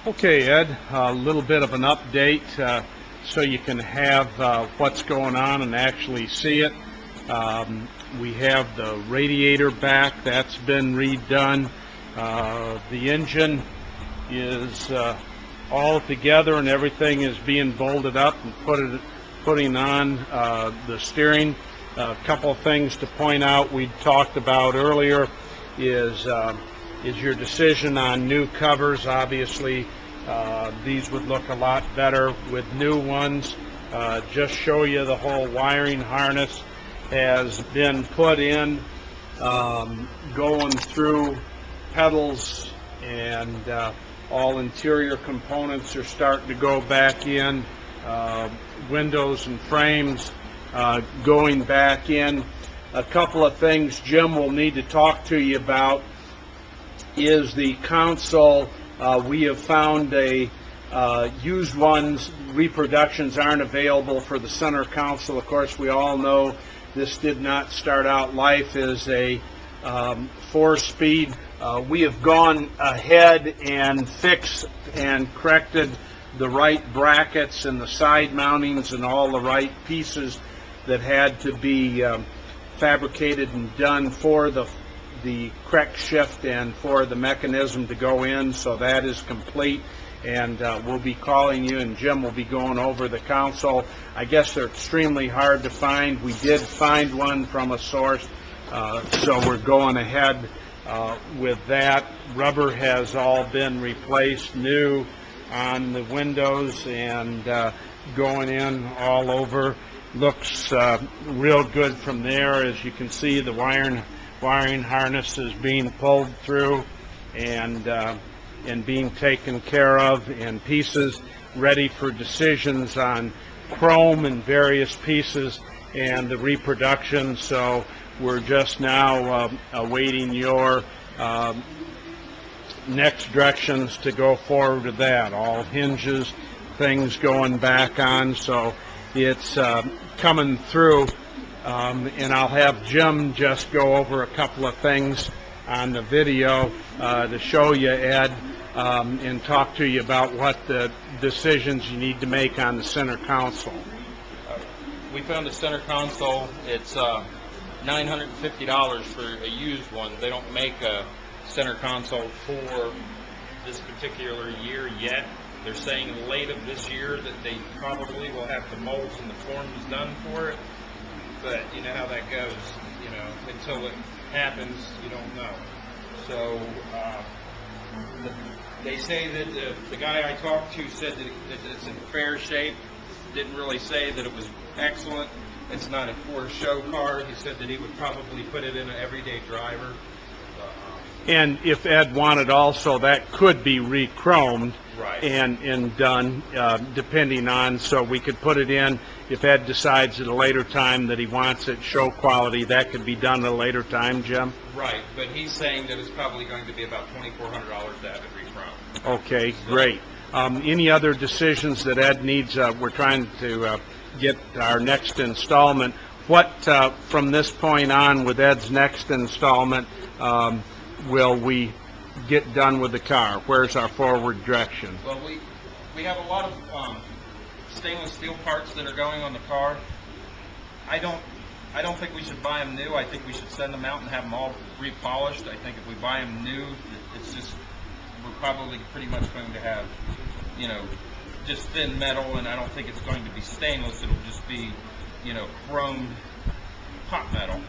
Okay, Ed, a little bit of an update so you can have what's going on and actually see it. We have the radiator back, that's been redone. The engine is all together and everything is being bolted up and putting on the steering. A couple of things to point out we talked about earlier is your decision on new covers. Obviously, these would look a lot better with new ones. Just show you the whole wiring harness has been put in, going through pedals, and all interior components are starting to go back in. Windows and frames going back in. A couple of things Jim will need to talk to you about is the console. We have found used ones, reproductions aren't available for the center console. Of course, we all know this did not start out life as a 4-speed. We have gone ahead and fixed and corrected the right brackets and the side mountings and all the right pieces that had to be fabricated and done for the correct shift and for the mechanism to go in. So that is complete, and we'll be calling you, and Jim will be going over the console. I guess they're extremely hard to find. We did find one from a source, so we're going ahead with that. Rubber has all been replaced, new on the windows, and going in all over. Looks real good from there. As you can see, the wiring harness is being pulled through and being taken care of, and pieces ready for decisions on chrome and various pieces and the reproduction. So we're just now awaiting your next directions to go forward with that. All hinges, things going back on, so it's coming through. And I'll have Jim just go over a couple of things on the video to show you, Ed, and talk to you about what the decisions you need to make on the center console. We found the center console. It's $950 for a used one. They don't make a center console for this particular year yet. They're saying late of this year that they probably will have the molds and the forms done for it. But you know how that goes, you know, until it happens, you don't know. So they say that the guy I talked to said that it's in fair shape. Didn't really say that it was excellent. It's not a for show car. He said that he would probably put it in an everyday driver. And if Ed wanted also, that could be re-chromed, right, and done, depending on, so we could put it in. If Ed decides at a later time that he wants it show quality, that could be done at a later time, Jim? Right, but he's saying that it's probably going to be about $2,400 to have it re-chromed. Okay, great. Any other decisions that Ed needs? We're trying to get our next installment. What, from this point on, with Ed's next installment, will we get done with the car? Where's our forward direction? Well, we have a lot of stainless steel parts that are going on the car. I don't think we should buy them new. I think we should send them out and have them all repolished. I think if we buy them new, it's just, we're probably pretty much going to have, you know, just thin metal, and I don't think it's going to be stainless. It'll just be, you know, chrome hot metal.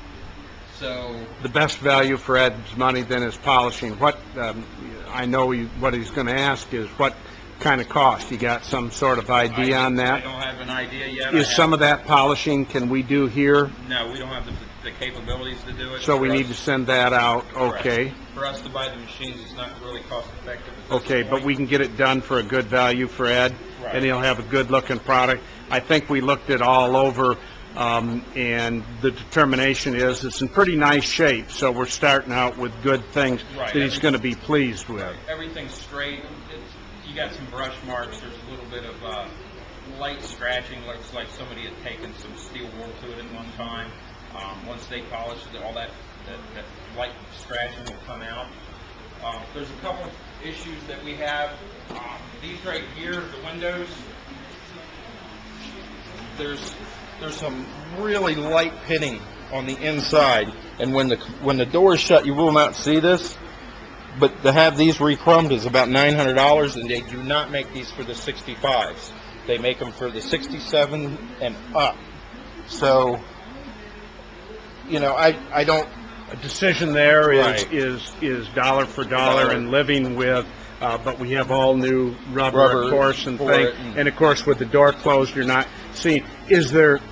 So the best value for Ed's money then is polishing. What I know what he's going to ask is what kind of cost. You got some sort of idea on that? I don't have an idea yet. Is some of that polishing can we do here? No, we don't have the capabilities to do it. So we need to send that out. Okay. Correct. For us to buy the machines, it's not really cost effective. Okay, but we can get it done for a good value for Ed, right, and he'll have a good looking product. I think we looked it all over. And the determination is it's in pretty nice shape, so we're starting out with good things, right, that he's going to be pleased with. Right. Everything's straight. You got some brush marks. There's a little bit of light scratching. Looks like somebody had taken some steel wool to it at one time. Once they polish it, all that light scratching will come out. There's a couple issues that we have. These right here, the windows, there's some really light pitting on the inside, and when the door is shut, you will not see this. But to have these re-chromed is about $900, and they do not make these for the 65s. They make them for the 67 and up. So, you know, I don't. A decision there is Right. is dollar for dollar and living with. But we have all new rubber, of course, and for thing. it, And of course, with the door closed, you're not seeing.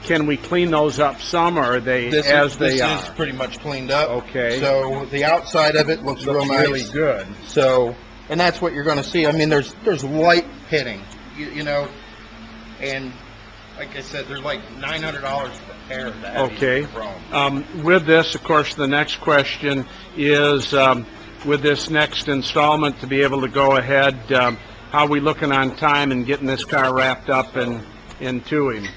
Can we clean those up some, or are they This they are? is pretty much cleaned up. Okay. So the outside of it looks real nice. Really good. So, and that's what you're going to see. I mean, there's light pitting, you know, and like I said, they're like $900 per pair to have Okay. these chrome. With this, of course, the next question is, with this next installment, to be able to go ahead, how are we looking on time and getting this car wrapped up and to him?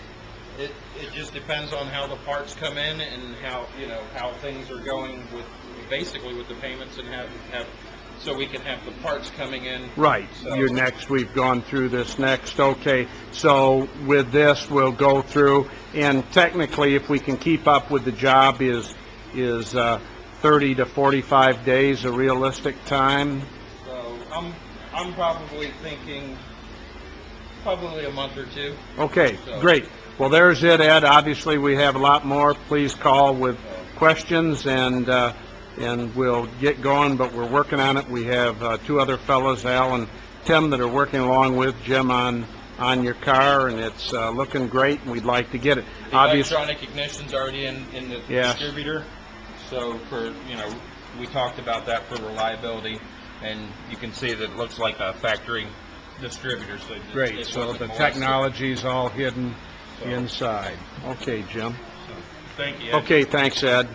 It just depends on how the parts come in and how things are going with basically with the payments, and have so we can have the parts coming in. Right. So, You're next. We've gone through this next. Okay. So with this, we'll go through, and technically, if we can keep up with the job, is 30 to 45 days a realistic time? So I'm probably thinking probably a month or two. Okay, So- great. Well, there's it, Ed. Obviously, we have a lot more. Please call with questions, and we'll get going, but we're working on it. We have two other fellows, Al and Tim, that are working along with Jim on your car, and it's looking great, and we'd like to get it. The Obviously, electronic ignition's already in the Yes. distributor. So we talked about that for reliability, and you can see that it looks like a factory distributor. So great. it So wasn't the molested. technology's all hidden So- inside. Okay, Jim. Thank you. Okay, thanks, Ed.